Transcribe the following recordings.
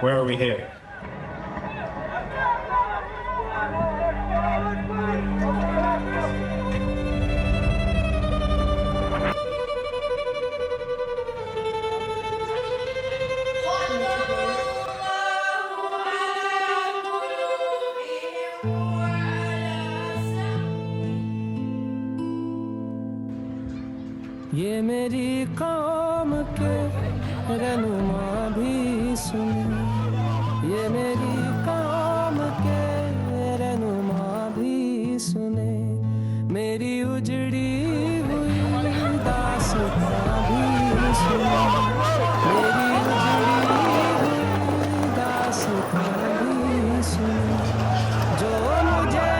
Why are we here? ये मेरी कौम के रहनुमा भी सुने, ये मेरी कौम के रहनुमा भी सुने, मेरी उजड़ी हुई दास्तां भी सुने, मेरी उजड़ी हुई दास्तां भी सुने, जो मुझे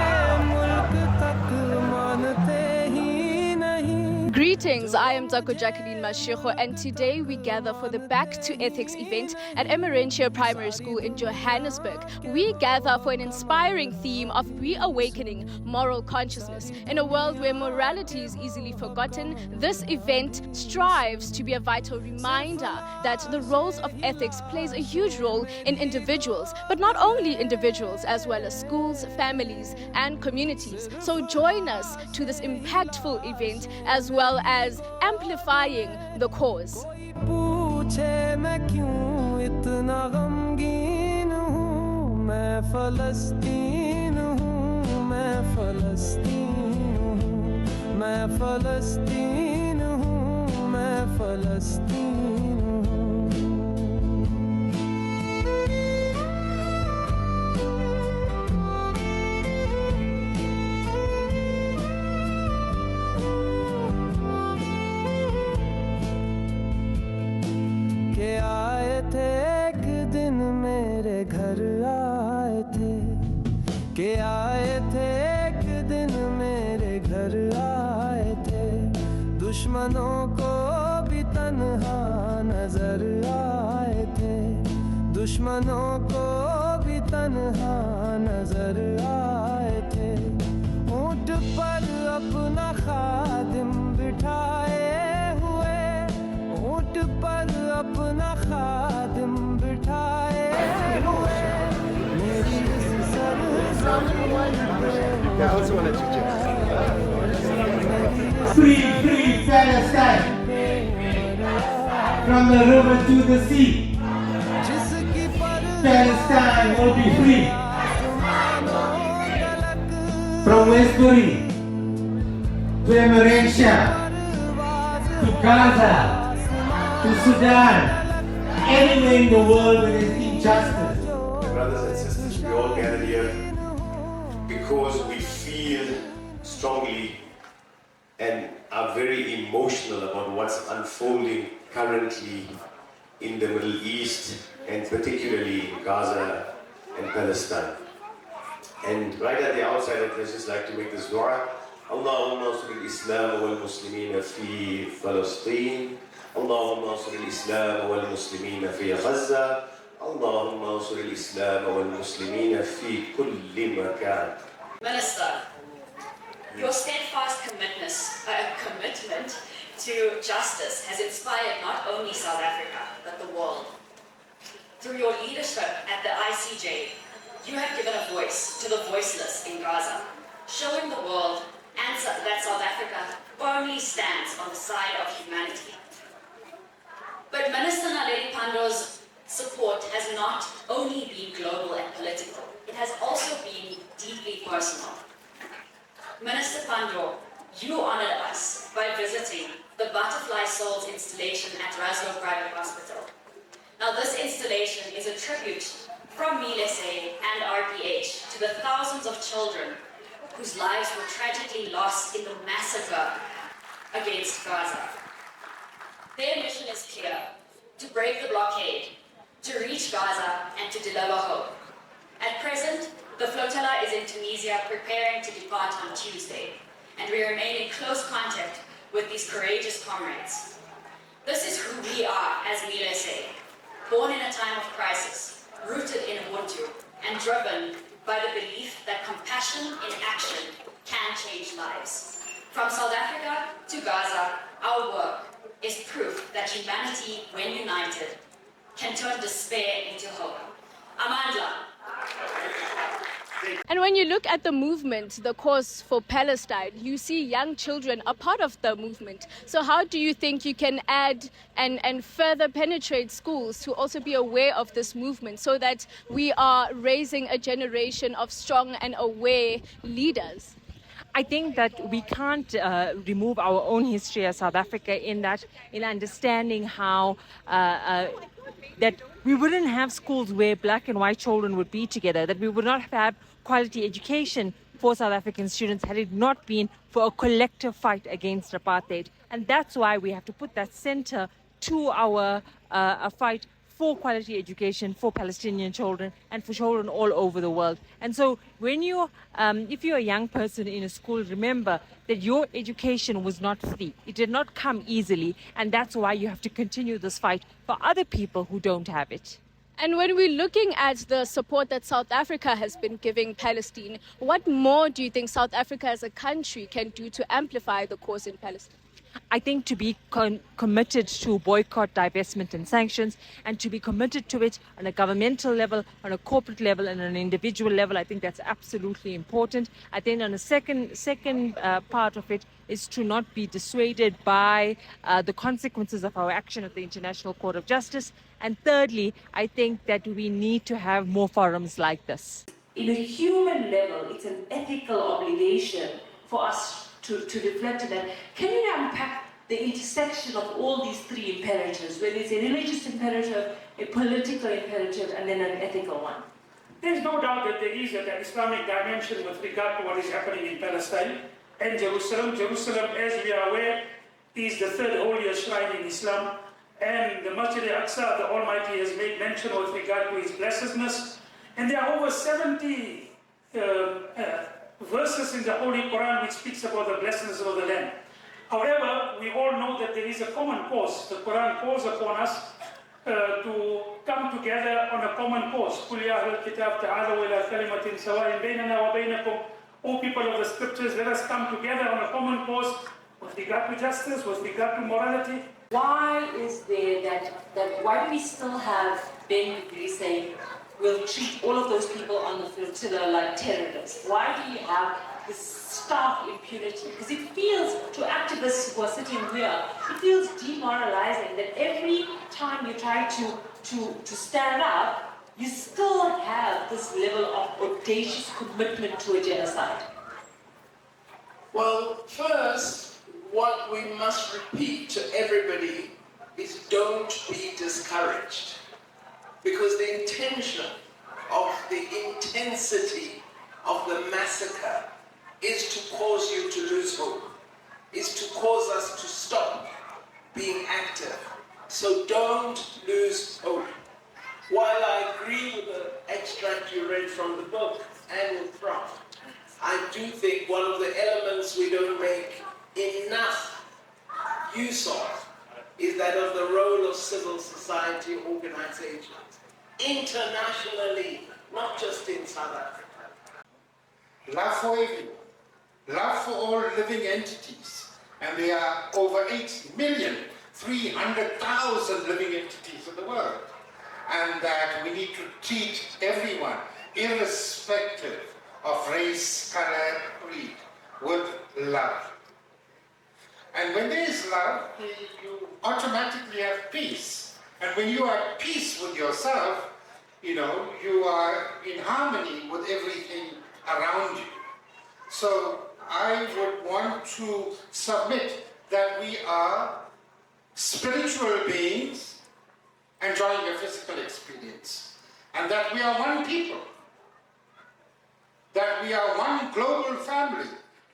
मुल्क तक मानते ही नहीं. Greetings, I am Dr. Jacqueline Mashiko, and today we gather for the Back to Ethics event at Emmarentia Primary School in Johannesburg. We gather for an inspiring theme of reawakening moral consciousness. In a world where morality is easily forgotten, this event strives to be a vital reminder that the roles of ethics plays a huge role in individuals, but not only individuals, as well as schools, families, and communities. So join us to this impactful event as well as amplifying the cause. पूछे मैं क्यों इतना गमगीन हूँ, मैं फ़लस्तीन हूँ, मैं फ़लस्तीन हूँ, मैं फ़लस्तीन हूँ, मैं फ़लस्तीन हूँ. के आए थे एक दिन मेरे घर आए थे, के आए थे एक दिन मेरे घर आए थे, दुश्मनों को भी तन्हा नजर आए थे, दुश्मनों को भी तन्हा नजर आए थे, ऊंट पर अपना खादिम बिठाए हुए, ऊंट पर अपना खादिम बिठाए हुए, मेरी Free, free Palestine, from the river to the sea. Palestine will be free. From Westbury to Emmarentia to Gaza to Sudan, anywhere in the world where there is injustice. Brothers and sisters, we all gather here because we feel strongly and are very emotional about what's unfolding currently in the Middle East and particularly in Gaza and Palestine. And right at the outset, I'd just like to make this dua. اللهم انصر الإسلام والمسلمين في فلسطين. اللهم انصر الإسلام والمسلمين في غزة. اللهم انصر الإسلام والمسلمين في كل مكان. Minister, your steadfast commitment to justice has inspired not only South Africa, but the world. Through your leadership at the ICJ, you have given a voice to the voiceless in Gaza, showing the world that South Africa firmly stands on the side of humanity. But Minister Naledi Pandor's support has not only been global and political, it has also been deeply personal. Minister Pandor, you honored us by visiting the Butterfly Souls installation at Raslo Private Hospital. Now this installation is a tribute from MILESE and RPH to the thousands of children whose lives were tragically lost in the massacre against Gaza. Their mission is clear: to break the blockade, to reach Gaza, and to deliver hope. At present, the flotilla is in Tunisia preparing to depart on Tuesday, and we remain in close contact with these courageous comrades. This is who we are as MILESE, born in a time of crisis, rooted in Ubuntu, and driven by the belief that compassion in action can change lives. From South Africa to Gaza, our work is proof that humanity, when united, can turn despair into hope. Amandla. And when you look at the movement, the cause for Palestine, you see young children are part of the movement. So how do you think you can add and further penetrate schools to also be aware of this movement so that we are raising a generation of strong and aware leaders? I think that we can't remove our own history as South Africa in understanding how that we wouldn't have schools where black and white children would be together, that we would not have quality education for South African students had it not been for a collective fight against apartheid. And that's why we have to put that center to our fight for quality education for Palestinian children and for children all over the world. And so when if you're a young person in a school, remember that your education was not free. It did not come easily. And that's why you have to continue this fight for other people who don't have it. And when we're looking at the support that South Africa has been giving Palestine, what more do you think South Africa as a country can do to amplify the cause in Palestine? I think to be committed to boycott, divestment and sanctions, and to be committed to it on a governmental level, on a corporate level and on an individual level, I think that's absolutely important. I think on a second part of it is to not be dissuaded by the consequences of our action at the International Court of Justice. And thirdly, I think that we need to have more forums like this. In a human level, it's an ethical obligation for us to reflect on that. Can you unpack the intersection of all these three imperatives, where there's a religious imperative, a political imperative, and then an ethical one? There's no doubt that there is an Islamic dimension with regard to what is happening in Palestine and Jerusalem. Jerusalem, as we are aware, is the third holiest shrine in Islam, and the Masjid al-Aqsa, the Almighty has made mention with regard to its blessedness. And there are over 70 verses in the Holy Quran which speaks about the blessedness of the land. However, we all know that there is a common cause. The Quran calls upon us to come together on a common cause. قُلْ يَا أَهْلَ الْكِتَابِ تَعَالَوْا إِلَىٰ كَلِمَةٍ سَوَاءٍ بَيْنَنَا وَبَيْنَكُمْ. O people of the scriptures, let us come together on a common cause with regard to justice, with regard to morality. Why is there why do we still have Ben Gvir saying we'll treat all of those people on the flotilla like terrorists? Why do you have this stark impunity? Because it feels, to activists who are sitting here, it feels demoralizing that every time you try to stand up, you still have this level of audacious commitment to a genocide. Well, first, what we must repeat to everybody is don't be discouraged. Because the intention of the intensity of the massacre is to cause you to lose hope, is to cause us to stop being active. So don't lose hope. While I agree with the extract you read from the book and with Prof, I do think one of the elements we don't make enough use of is that of the role of civil society organizations, internationally, not just in South Africa. Love for everyone, love for all living entities, and there are over 8,300,000 living entities in the world, and that we need to treat everyone, irrespective of race, color, creed, with love. And when there is love, you automatically have peace. And when you are at peace with yourself, you are in harmony with everything around you. So I would want to submit that we are spiritual beings enjoying a physical experience, and that we are one people, that we are one global family.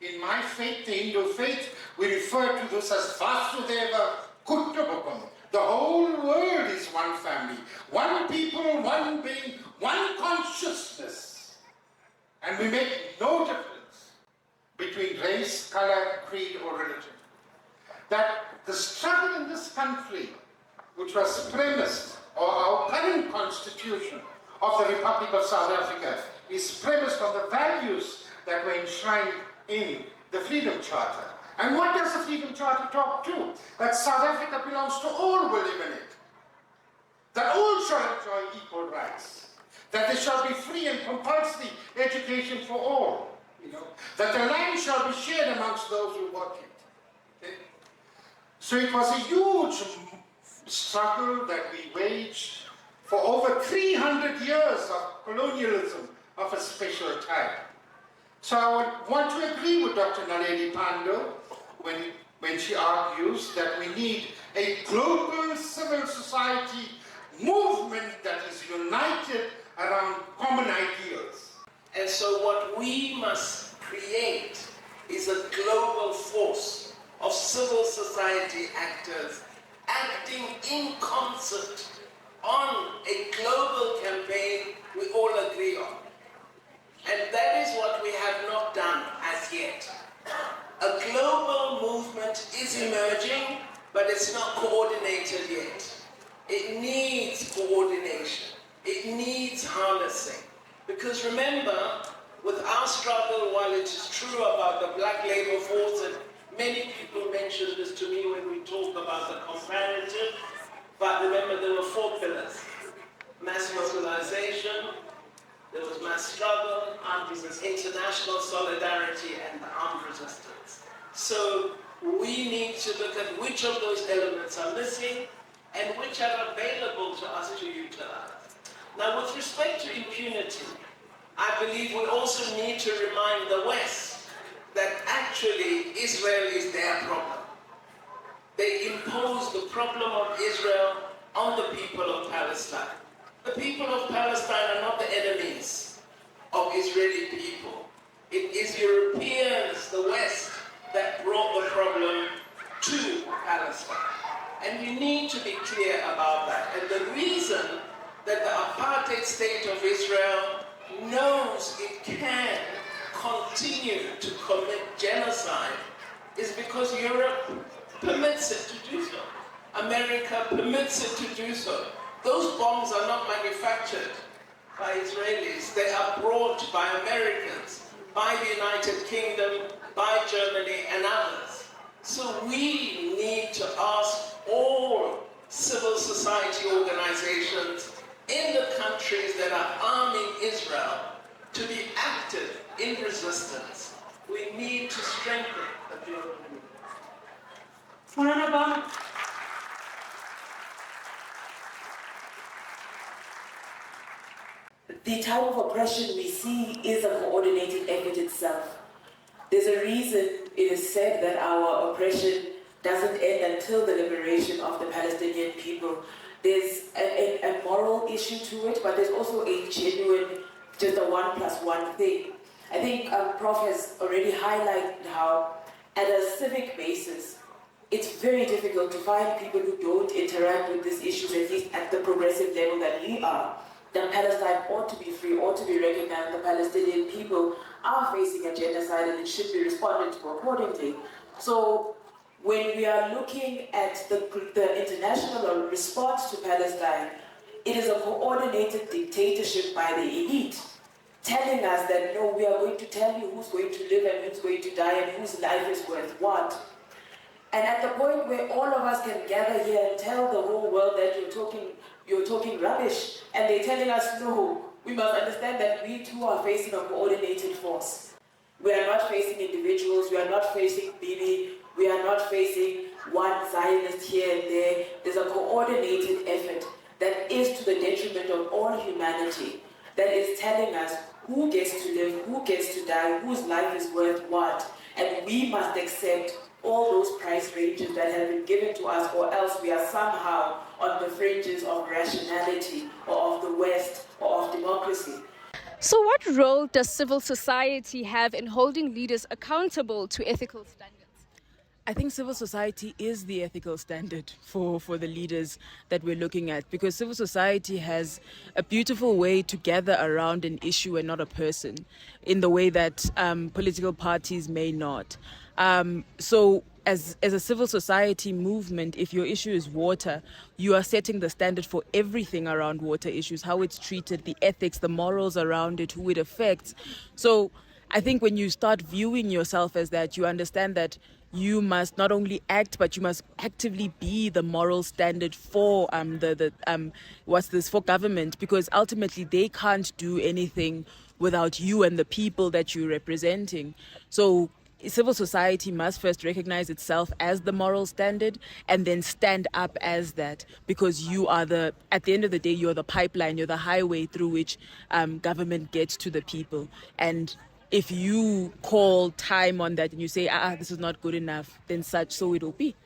In my faith, the Hindu faith, we refer to this as Vasudeva Kutumbakam. The whole world is one family, one people, one being, one consciousness. And we make no difference between race, color, creed, or religion. That the struggle in this country, which was premised, or our current constitution of the Republic of South Africa, is premised on the values that were enshrined in the Freedom Charter. And what does the Freedom Charter talk to? That South Africa belongs to all who live in it. that all shall enjoy equal rights, that there shall be free and compulsory education for all, that the land shall be shared amongst those who work it. Okay? So it was a huge struggle that we waged for over 300 years of colonialism of a special type. So I want to agree with Dr. Naledi Pandor when she argues that we need a global civil society movement that is united around common ideals. And so what we must create is a global force of civil society actors acting in concert on a global campaign we all agree on. And that is what we have not done as yet. A global movement is emerging, but it's not coordinated yet. It needs coordination. It needs harnessing. Because remember, with our struggle, while it is true about the black labor force, and many people mentioned this to me when we talk about the comparative, but remember there were 4 pillars. Mass mobilization, there was mass struggle, international solidarity, and armed resistance. So we need to look at which of those elements are missing and which are available to us to utilize. Now, with respect to impunity, I believe we also need to remind the West that actually Israel is their problem. They impose the problem of Israel on the people of Palestine. The people of Palestine are not the enemies of Israeli people. It is Europeans, the West, that brought the problem to Palestine. And we need to be clear about that. And the reason that the apartheid state of Israel knows it can continue to commit genocide is because Europe permits it to do so. America permits it to do so. Those bombs are not manufactured by Israelis. They are brought by Americans, by the United Kingdom, by Germany and others. So we need to ask all civil society organizations in the countries that are arming Israel to be active in resistance. We need to strengthen the global movement. The type of oppression we see is a coordinated effort itself. There's a reason it is said that our oppression doesn't end until the liberation of the Palestinian people. There's a moral issue to it, but there's also a genuine, just a 1+1 thing. I think Prof has already highlighted how, at a civic basis, it's very difficult to find people who don't interact with these issues, at least at the progressive level that we are. That Palestine ought to be free, ought to be recognized. The Palestinian people are facing a genocide and it should be responded to accordingly. So when we are looking at the international response to Palestine, it is a coordinated dictatorship by the elite, telling us that no, we are going to tell you who's going to live and who's going to die and whose life is worth what. And at the point where all of us can gather here and tell the whole world that you're talking rubbish, and they're telling us, no, we must understand that we too are facing a coordinated force. We are not facing individuals, we are not facing Bibi, we are not facing one Zionist here and there. There's a coordinated effort that is to the detriment of all humanity, that is telling us who gets to live, who gets to die, whose life is worth what, and we must accept all those price ranges that have been given to us, or else we are somehow on the fringes of rationality or of the West or of democracy. So what role does civil society have in holding leaders accountable to ethical standards? I think civil society is the ethical standard for the leaders that we're looking at, because civil society has a beautiful way to gather around an issue and not a person, in the way that political parties may not. So as a civil society movement, if your issue is water, you are setting the standard for everything around water issues, how it's treated, the ethics, the morals around it, who it affects. So I think when you start viewing yourself as that, you understand that you must not only act, but you must actively be the moral standard for for government, because ultimately they can't do anything without you and the people that you're representing. So civil society must first recognize itself as the moral standard and then stand up as that, because you are at the end of the day, you're the pipeline, you're the highway through which government gets to the people. And if you call time on that and you say, this is not good enough, then so it will be.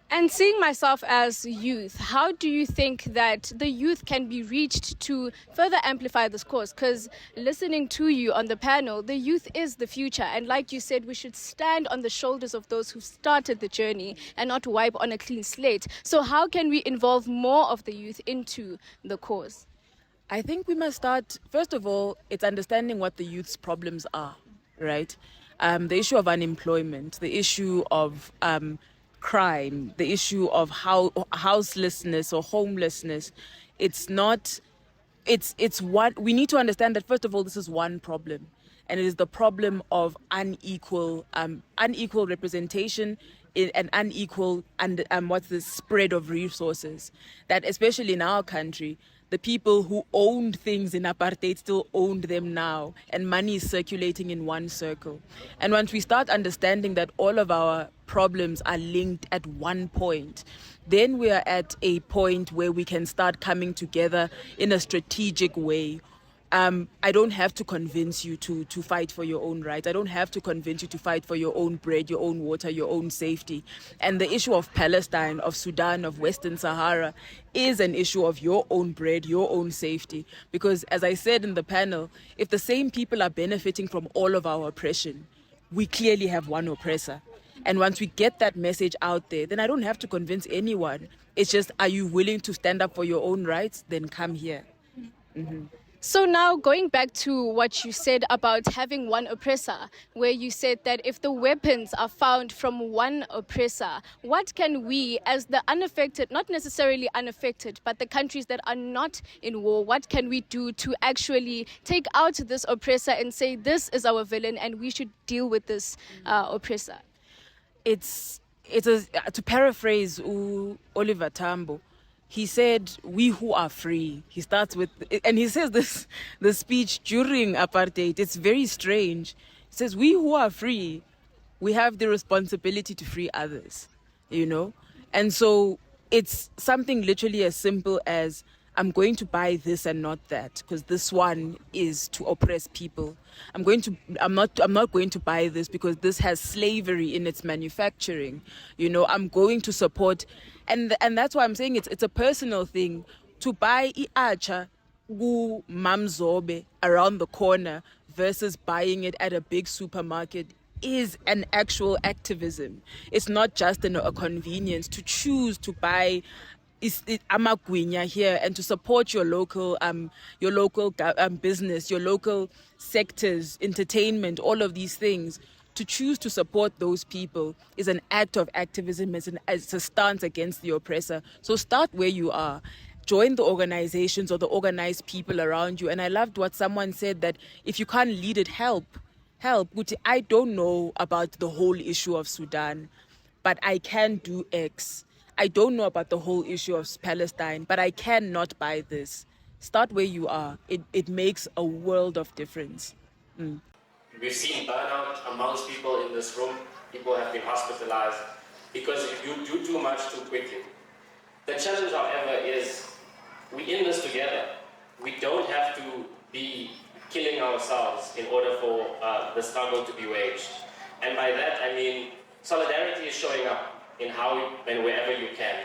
And seeing myself as youth, how do you think that the youth can be reached to further amplify this cause? Because listening to you on the panel, the youth is the future. And like you said, we should stand on the shoulders of those who started the journey and not wipe on a clean slate. So how can we involve more of the youth into the cause? I think we must start, first of all, it's understanding what the youth's problems are, right? The issue of unemployment, the issue of crime, the issue of houselessness or homelessness. It's what we need to understand that, first of all, this is one problem, and it is the problem of unequal representation and unequal spread of resources. That especially in our country, the people who owned things in apartheid still owned them now, and money is circulating in one circle. And once we start understanding that all of our problems are linked at one point, then we are at a point where we can start coming together in a strategic way. I don't have to convince you to fight for your own rights. I don't have to convince you to fight for your own bread, your own water, your own safety. And the issue of Palestine, of Sudan, of Western Sahara is an issue of your own bread, your own safety. Because as I said in the panel, if the same people are benefiting from all of our oppression, we clearly have one oppressor. And once we get that message out there, then I don't have to convince anyone. It's just, are you willing to stand up for your own rights? Then come here. Mm-hmm. So now going back to what you said about having one oppressor, where you said that if the weapons are found from one oppressor, what can we, as the unaffected, not necessarily unaffected, but the countries that are not in war, what can we do to actually take out this oppressor and say this is our villain and we should deal with this oppressor? To paraphrase Oliver Tambo, he said, "We who are free." He starts with, and he says the speech during apartheid. It's very strange. He says, "We who are free, we have the responsibility to free others," And so it's something literally as simple as, I'm going to buy this and not that, because this one is to oppress people. I'm not going to buy this because this has slavery in its manufacturing. I'm going to support, and that's why I'm saying it's a personal thing. To buy iacha gu mamzobe around the corner versus buying it at a big supermarket is an actual activism. It's not just a convenience to choose to buy amagwinya here and to support your local business, your local sectors, entertainment, all of these things. To choose to support those people is an act of activism, it's a stance against the oppressor. So start where you are. Join the organizations or the organized people around you. And I loved what someone said, that if you can't lead it, help. I don't know about the whole issue of Sudan, but I can do X. I don't know about the whole issue of Palestine, but I cannot buy this. Start where you are. It makes a world of difference. We've seen burnout amongst people in this room. People have been hospitalized because if you do too much too quickly. The challenge, however, is we're in this together. We don't have to be killing ourselves in order for the struggle to be waged. And by that, I mean solidarity is showing up in how and wherever you can.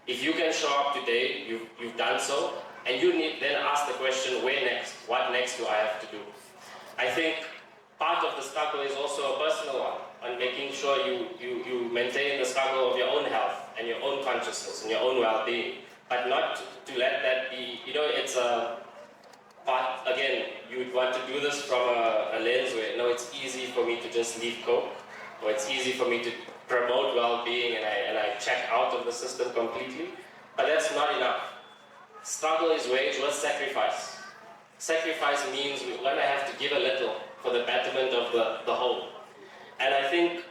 If you can show up today, you've done so, and you need then ask the question, where next? What next do I have to do? I think part of the struggle is also a personal one, on making sure you maintain the struggle of your own health and your own consciousness and your own well-being, but not to let that be, it's a part, again, you would want to do this from a lens where, it's easy for me to just leave Coke, or it's easy for me to promote well-being and I check out of the system completely, but that's not enough. Struggle is waged with sacrifice. Sacrifice means we're going to have to give a little for the betterment of the whole. And I think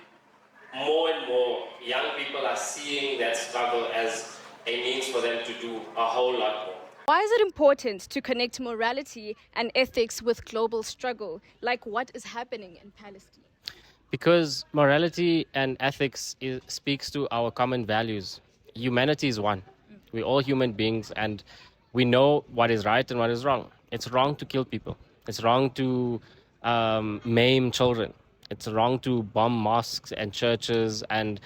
more and more young people are seeing that struggle as a means for them to do a whole lot more. Why is it important to connect morality and ethics with global struggle, like what is happening in Palestine? Because morality and ethics speaks to our common values. Humanity is one. We're all human beings, and we know what is right and what is wrong. It's wrong to kill people. It's wrong to maim children. It's wrong to bomb mosques and churches and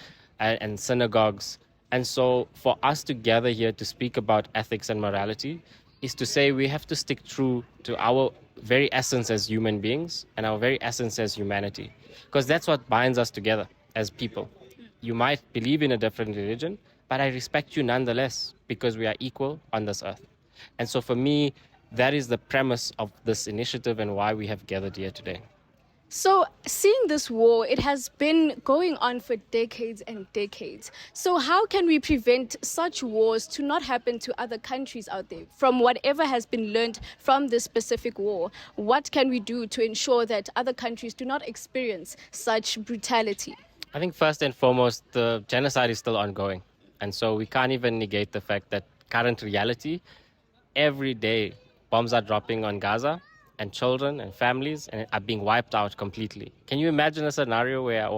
synagogues. And so for us to gather here to speak about ethics and morality is to say we have to stick true to our very essence as human beings and our very essence as humanity. Because that's what binds us together as people. You might believe in a different religion, but I respect you nonetheless because we are equal on this earth. And so for me, that is the premise of this initiative and why we have gathered here today. So seeing this war, it has been going on for decades and decades. So how can we prevent such wars to not happen to other countries out there? From whatever has been learned from this specific war, what can we do to ensure that other countries do not experience such brutality? I think first and foremost, the genocide is still ongoing. And so we can't even negate the fact that current reality, every day bombs are dropping on Gaza, and children and families and are being wiped out completely. Can you imagine a scenario where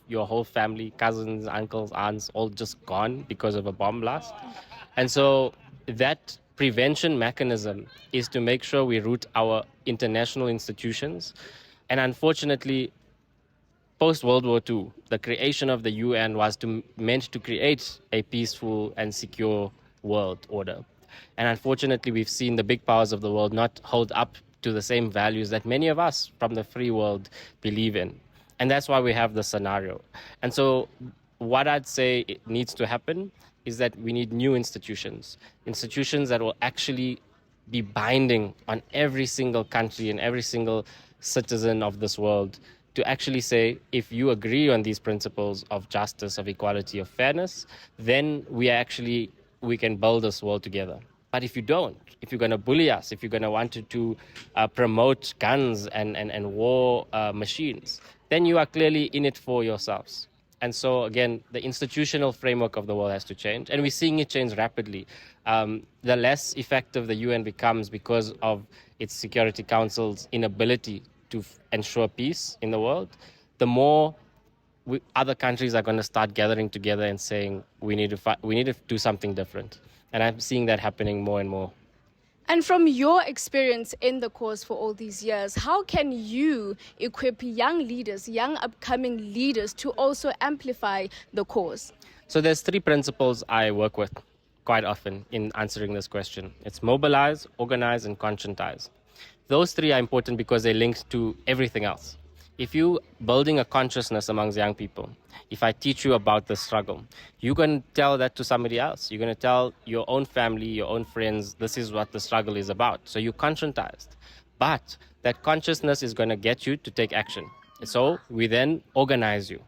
your whole family, cousins, uncles, aunts, all just gone because of a bomb blast? And so that prevention mechanism is to make sure we root our international institutions. And unfortunately, post-World War II, the creation of the UN was meant to create a peaceful and secure world order. And unfortunately, we've seen the big powers of the world not hold up to the same values that many of us from the free world believe in. And that's why we have the scenario. And so what I'd say it needs to happen is that we need new institutions that will actually be binding on every single country and every single citizen of this world to actually say, if you agree on these principles of justice, of equality, of fairness, then we can build this world together. But if you don't, if you're going to bully us, if you're going to want to promote guns and war machines, then you are clearly in it for yourselves. And so, again, the institutional framework of the world has to change. And we're seeing it change rapidly. The less effective the UN becomes because of its Security Council's inability to ensure peace in the world, the more other countries are going to start gathering together and saying, we need to do something different. And I'm seeing that happening more and more. And from your experience in the cause for all these years, how can you equip young leaders, young upcoming leaders, to also amplify the cause? So there's 3 principles I work with quite often in answering this question. It's mobilize, organize, and conscientize. Those 3 are important because they're linked to everything else. If you're building a consciousness amongst young people, if I teach you about the struggle, you're going to tell that to somebody else. You're going to tell your own family, your own friends, this is what the struggle is about. So you're conscientized. But that consciousness is going to get you to take action. So we then organize you.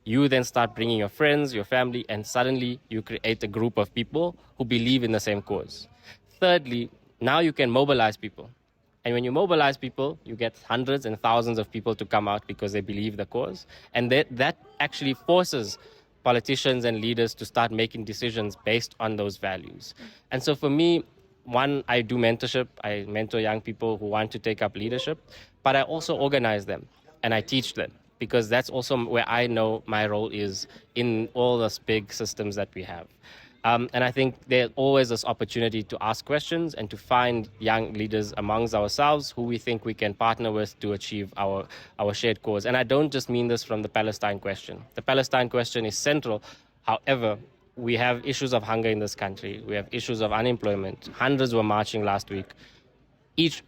You then start bringing your friends, your family, and suddenly you create a group of people who believe in the same cause. Thirdly, now you can mobilize people. And when you mobilize people, you get hundreds and thousands of people to come out because they believe the cause. And that actually forces politicians and leaders to start making decisions based on those values. And so for me, one, I do mentorship. I mentor young people who want to take up leadership, but I also organize them and I teach them because that's also where I know my role is in all those big systems that we have. And I think there's always this opportunity to ask questions and to find young leaders amongst ourselves who we think we can partner with to achieve our shared cause. And I don't just mean this from the Palestine question. The Palestine question is central. However, we have issues of hunger in this country. We have issues of unemployment. Hundreds were marching last week. If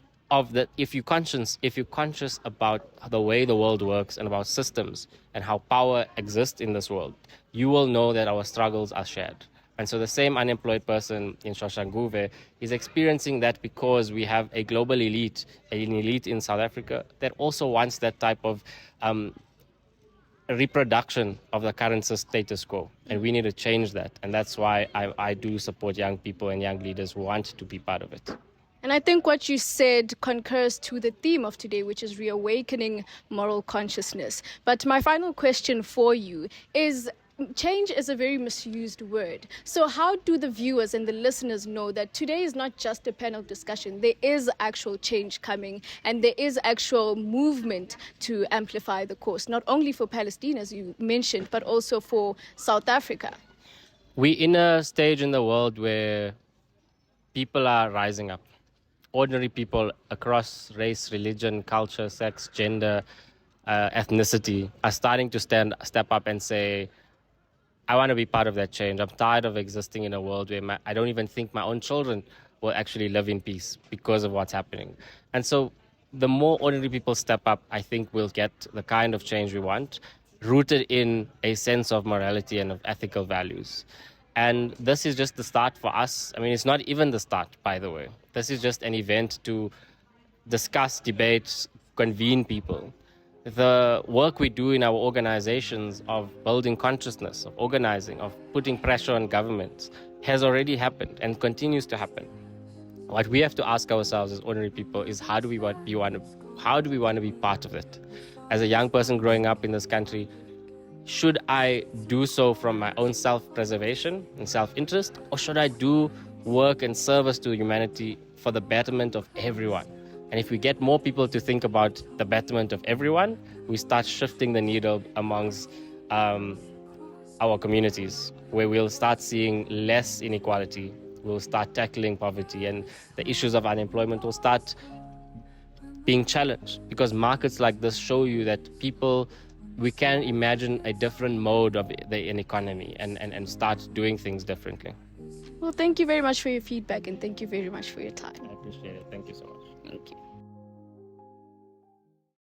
you're conscious about the way the world works and about systems and how power exists in this world, you will know that our struggles are shared. And so the same unemployed person in Shoshanguve is experiencing that because we have a global elite, an elite in South Africa that also wants that type of reproduction of the current status quo. And we need to change that. And that's why I do support young people and young leaders who want to be part of it. And I think what you said concurs to the theme of today, which is reawakening moral consciousness. But my final question for you is, change is a very misused word. So how do the viewers and the listeners know that today is not just a panel discussion? There is actual change coming, and there is actual movement to amplify the cause, not only for Palestine, as you mentioned, but also for South Africa. We're in a stage in the world where people are rising up. Ordinary people across race, religion, culture, sex, gender, ethnicity are starting to step up and say, I want to be part of that change. I'm tired of existing in a world where I don't even think my own children will actually live in peace because of what's happening. And so the more ordinary people step up, I think we'll get the kind of change we want, rooted in a sense of morality and of ethical values. And this is just the start for us. I mean, it's not even the start, by the way. This is just an event to discuss, debate, convene people. The work we do in our organizations of building consciousness, of organizing, of putting pressure on governments has already happened and continues to happen. What we have to ask ourselves as ordinary people is how do we want to be part of it? As a young person growing up in this country, should I do so from my own self-preservation and self-interest, or should I do work and service to humanity for the betterment of everyone? And if we get more people to think about the betterment of everyone, we start shifting the needle amongst our communities, where we'll start seeing less inequality. We'll start tackling poverty, and the issues of unemployment will start being challenged, because markets like this show you that we can imagine a different mode of an economy and start doing things differently. Well, thank you very much for your feedback, and thank you very much for your time. I appreciate it. Thank you so much. Thank you.